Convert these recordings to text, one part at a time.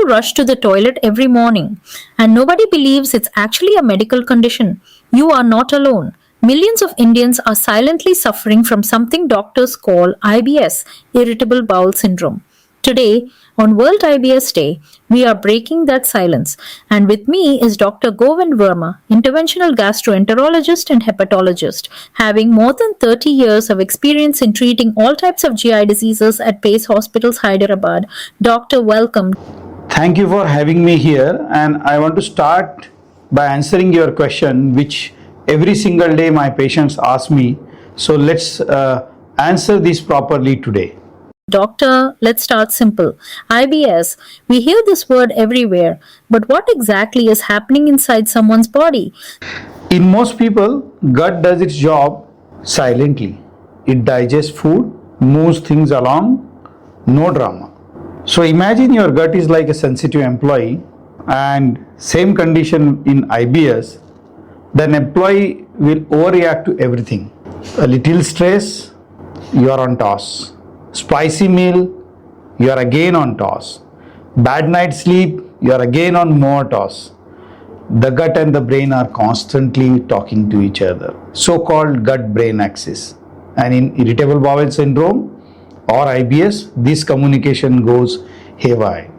you rush to the toilet every morning. And nobody believes it's actually a medical condition. You are not alone. Millions of Indians are silently suffering from something doctors call IBS, Irritable Bowel Syndrome. Today, on World IBS Day, we are breaking that silence. And with me is Dr. Govind Verma, Interventional Gastroenterologist and Hepatologist, having more than 30 years of experience in treating all types of GI diseases at Pace Hospitals, Hyderabad. Doctor, welcome. Thank you for having me here, and I want to start by answering your question, which every single day my patients ask me. So let's answer this properly today. Doctor, let's start simple. IBS, we hear this word everywhere, but what exactly is happening inside someone's body? In most people, gut does its job silently. It digests food, moves things along, no drama. So imagine your gut is like a sensitive employee, and same condition in IBS, then employee will overreact to everything. A little stress, you are on toss. Spicy meal, you are again on toss. Bad night sleep, you are again on more toss. The gut and the brain are constantly talking to each other, so-called gut-brain axis. And in irritable bowel syndrome or IBS, this communication goes haywire.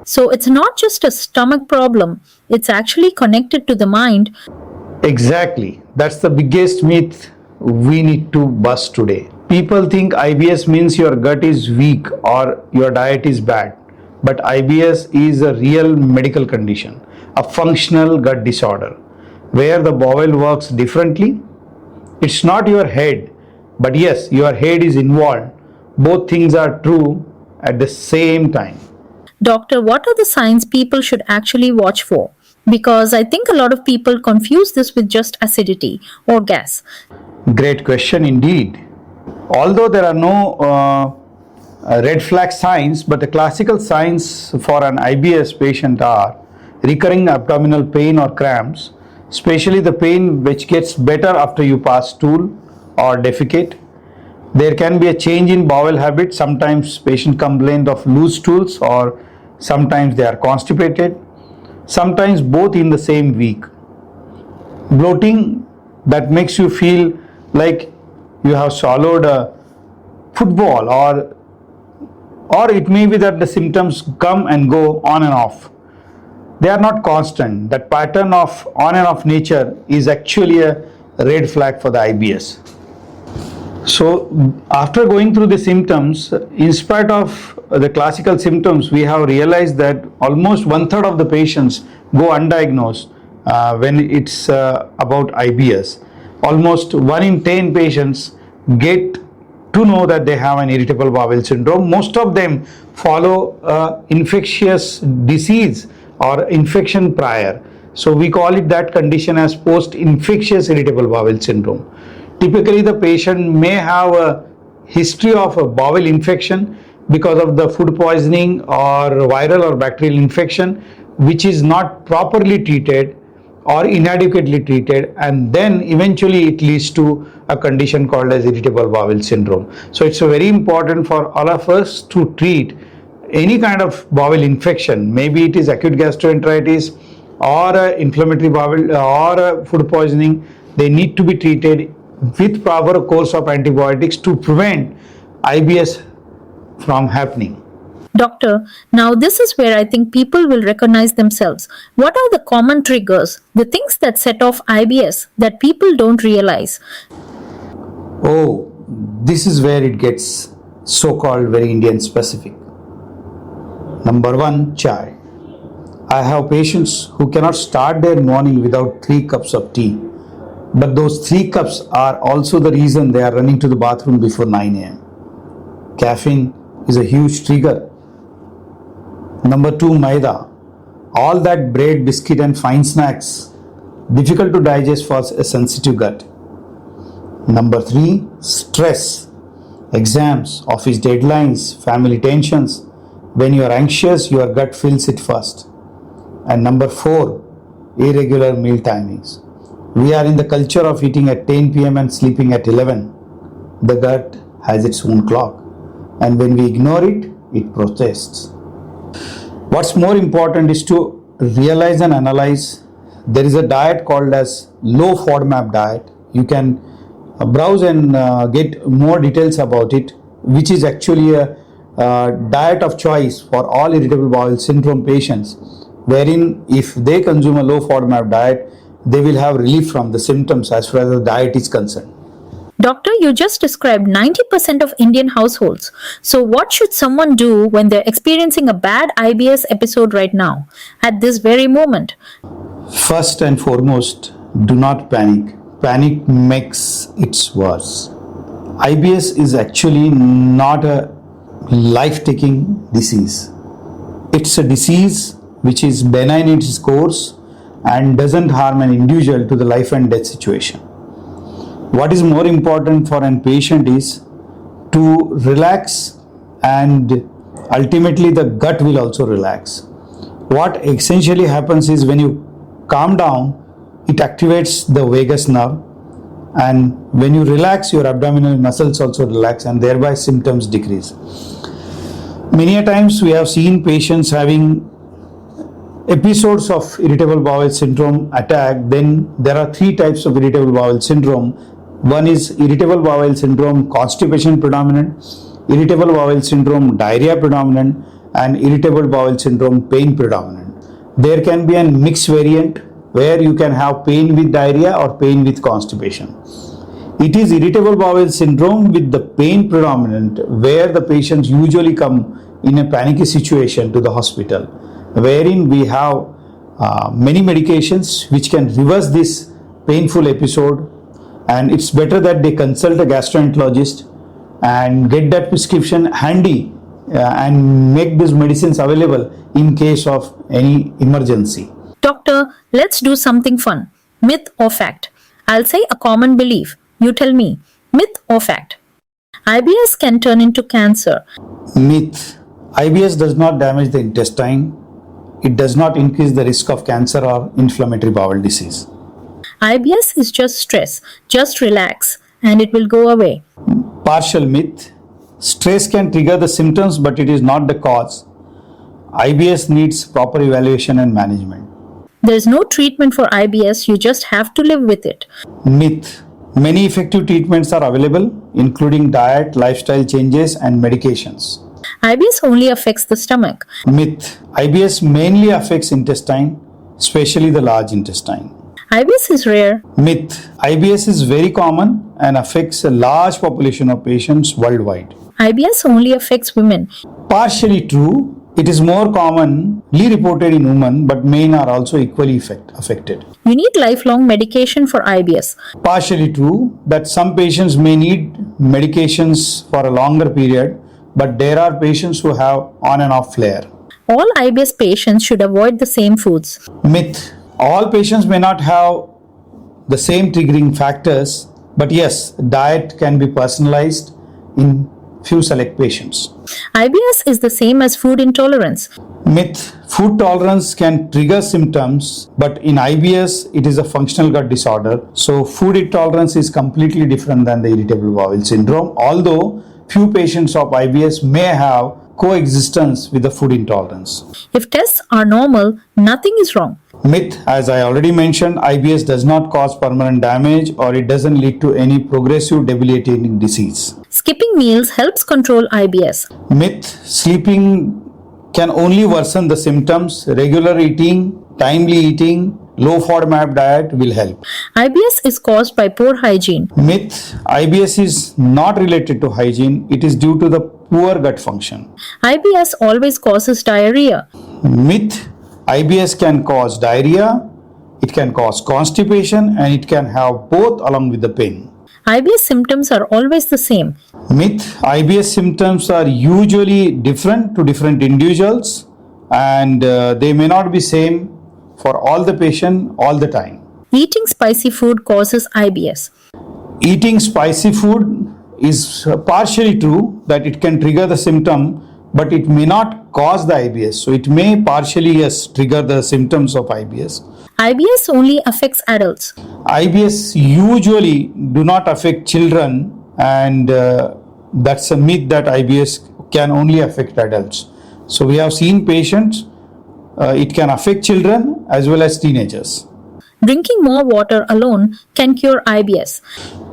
So it's not just a stomach problem, it's actually connected to the mind. Exactly. That's the biggest myth we need to bust today. People think IBS means your gut is weak or your diet is bad. But IBS is a real medical condition, a functional gut disorder, where the bowel works differently. It's not your head, but yes, your head is involved. Both things are true at the same time. Doctor, what are the signs people should actually watch for? Because I think a lot of people confuse this with just acidity or gas. Great question indeed. Although there are no red flag signs, but the classical signs for an IBS patient are recurring abdominal pain or cramps, especially the pain which gets better after you pass stool or defecate. There can be a change in bowel habit. Sometimes patient complain of loose stools, or sometimes they are constipated, sometimes both in the same week. Bloating that makes you feel like you have swallowed a football, or it may be that the symptoms come and go on and off. They are not constant. That pattern of on and off nature is actually a red flag for the IBS. So after going through the symptoms, in spite of the classical symptoms, we have realized that almost 1/3 of the patients go undiagnosed when it's about IBS. Almost 1 in 10 patients get to know that they have an irritable bowel syndrome. Most of them follow infectious disease or infection prior. So we call it that condition as post-infectious irritable bowel syndrome. Typically the patient may have a history of a bowel infection because of the food poisoning or viral or bacterial infection, which is not properly treated or inadequately treated, and then eventually it leads to a condition called as irritable bowel syndrome. So it's very important for all of us to treat any kind of bowel infection. Maybe it is acute gastroenteritis or inflammatory bowel or food poisoning. They need to be treated with proper course of antibiotics to prevent IBS from happening. Doctor, now this is where I think people will recognize themselves. What are the common triggers, the things that set off IBS that people don't realize? Oh, this is where it gets so-called very Indian specific. Number 1, chai. I have patients who cannot start their morning without 3 cups of tea. But those 3 cups are also the reason they are running to the bathroom before 9 a.m. Caffeine is a huge trigger. Number 2, maida. All that bread, biscuit and fine snacks, difficult to digest for a sensitive gut. Number 3, stress. Exams, office deadlines, family tensions. When you are anxious, your gut feels it first. And number 4, irregular meal timings. We are in the culture of eating at 10 p.m. and sleeping at 11. The gut has its own clock, and when we ignore it, it protests. What's more important is to realize and analyze. There is a diet called as low FODMAP diet. You can browse and get more details about it, which is actually a diet of choice for all irritable bowel syndrome patients, wherein if they consume a low FODMAP diet, they will have relief from the symptoms as far as the diet is concerned. Doctor, you just described 90% of Indian households. So, what should someone do when they're experiencing a bad IBS episode right now, at this very moment? First and foremost, do not panic. Panic makes it worse. IBS is actually not a life-taking disease. It's a disease which is benign in its course and doesn't harm an individual to the life and death situation. What is more important for a patient is to relax, and ultimately the gut will also relax. What essentially happens is when you calm down, it activates the vagus nerve, and when you relax, your abdominal muscles also relax, and thereby symptoms decrease. Many a times we have seen patients having episodes of irritable bowel syndrome attack. Then there are three types of irritable bowel syndrome. One is irritable bowel syndrome constipation predominant, irritable bowel syndrome diarrhea predominant, and irritable bowel syndrome pain predominant. There can be a mixed variant where you can have pain with diarrhea or pain with constipation. It is irritable bowel syndrome with the pain predominant where the patients usually come in a panicky situation to the hospital, wherein we have many medications which can reverse this painful episode, and it's better that they consult a gastroenterologist and get that prescription handy and make these medicines available in case of any emergency. Doctor, let's do something fun. Myth or fact? I'll say a common belief. You tell me. Myth or fact? IBS can turn into cancer. Myth. IBS does not damage the intestine. It does not increase the risk of cancer or inflammatory bowel disease. IBS is just stress. Just relax and it will go away. Partial myth. Stress can trigger the symptoms, but it is not the cause. IBS needs proper evaluation and management. There's no treatment for IBS, you just have to live with it. Myth. Many effective treatments are available, including diet, lifestyle changes, and medications. IBS only affects the stomach. Myth. IBS mainly affects intestine, especially the large intestine. IBS is rare. Myth. IBS is very common and affects a large population of patients worldwide. IBS only affects women. Partially true. It is more commonly reported in women, but men are also equally affected. You need lifelong medication for IBS. Partially true that some patients may need medications for a longer period, but there are patients who have on and off flare. All IBS patients should avoid the same foods. Myth. All patients may not have the same triggering factors, but yes, diet can be personalized in few select patients. IBS is the same as food intolerance. Myth. Food tolerance can trigger symptoms, but in IBS it is a functional gut disorder. So food intolerance is completely different than the irritable bowel syndrome, although few patients of IBS may have coexistence with the food intolerance. If tests are normal, nothing is wrong. Myth. As I already mentioned, IBS does not cause permanent damage, or it doesn't lead to any progressive debilitating disease. Skipping meals helps control IBS. Myth. Sleeping can only worsen the symptoms. Regular eating, timely eating, low FODMAP diet will help. IBS is caused by poor hygiene. Myth. IBS is not related to hygiene. It is due to the poor gut function. IBS always causes diarrhea. Myth. IBS can cause diarrhea, it can cause constipation, and it can have both along with the pain. IBS symptoms are always the same. Myth. IBS symptoms are usually different to different individuals, and they may not be same for all the patient all the time. Eating spicy food causes IBS. Eating spicy food is partially true that it can trigger the symptom, but it may not cause the IBS. So it may partially, yes, trigger the symptoms of IBS. IBS only affects adults. IBS usually do not affect children, and that's a myth that IBS can only affect adults. So we have seen patients It can affect children as well as teenagers. Drinking more water alone can cure IBS.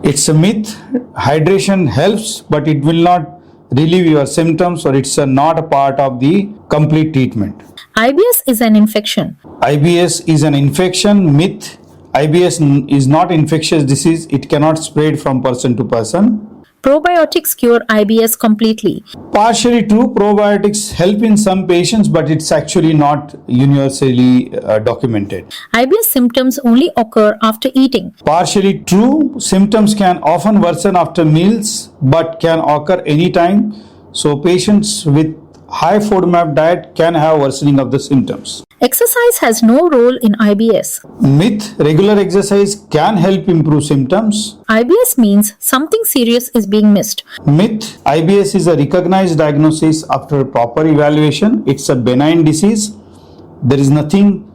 It's a myth. Hydration helps, but it will not relieve your symptoms, or it's not a part of the complete treatment. IBS is an infection. IBS is an infection. Myth. IBS is not infectious disease. It cannot spread from person to person. Probiotics cure IBS completely. Partially true. Probiotics help in some patients, but it's actually not universally documented. IBS symptoms only occur after eating. Partially true. Symptoms can often worsen after meals, but can occur anytime. So patients with high FODMAP diet can have worsening of the symptoms. Exercise has no role in IBS. Myth. Regular exercise can help improve symptoms. IBS means something serious is being missed. Myth. IBS is a recognized diagnosis after proper evaluation. It's a benign disease. There is nothing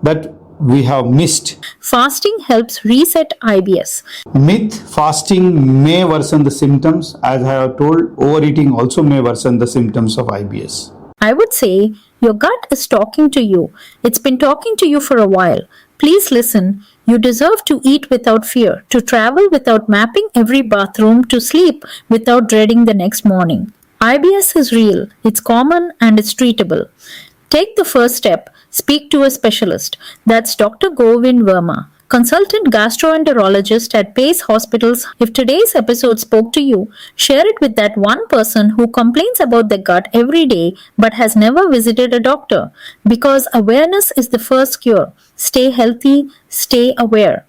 that we have missed. Fasting helps reset IBS. Myth. Fasting may worsen the symptoms. As I have told, overeating also may worsen the symptoms of IBS. I would say your gut is talking to you. It's been talking to you for a while. Please listen. You deserve to eat without fear, to travel without mapping every bathroom, to sleep without dreading the next morning. IBS is real, it's common, and it's treatable. Take the first step. Speak to a specialist. That's Dr. Govind Verma, consultant gastroenterologist at Pace Hospitals. If today's episode spoke to you, share it with that one person who complains about their gut every day but has never visited a doctor. Because awareness is the first cure. Stay healthy, stay aware.